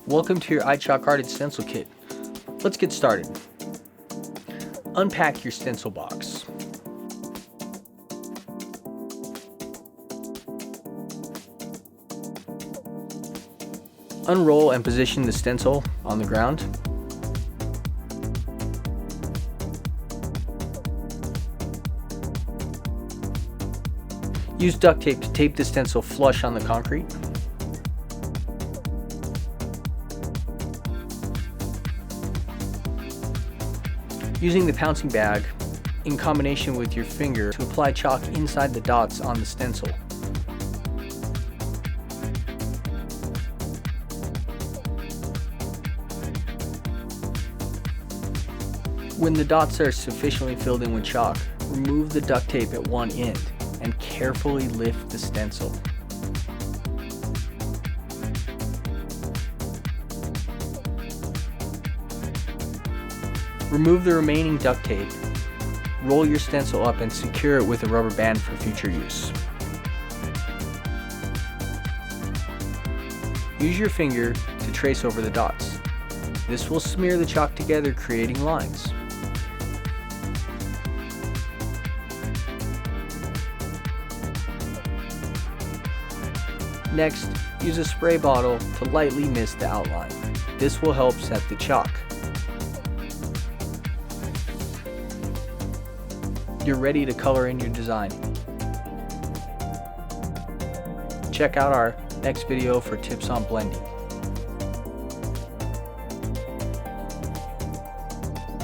Welcome to your I Chalk Arted Stencil Kit. Let's get started. Unpack your stencil box. Unroll and position the stencil on the ground. Use duct tape to tape the stencil flush on the concrete. Using the pouncing bag in combination with your finger to apply chalk inside the dots on the stencil. When the dots are sufficiently filled in with chalk, remove the duct tape at one end and carefully lift the stencil. Remove the remaining duct tape, roll your stencil up and secure it with a rubber band for future use. Use your finger to trace over the dots. This will smear the chalk together, creating lines. Next, use a spray bottle to lightly mist the outline. This will help set the chalk. You're ready to color in your design. Check out our next video for tips on blending.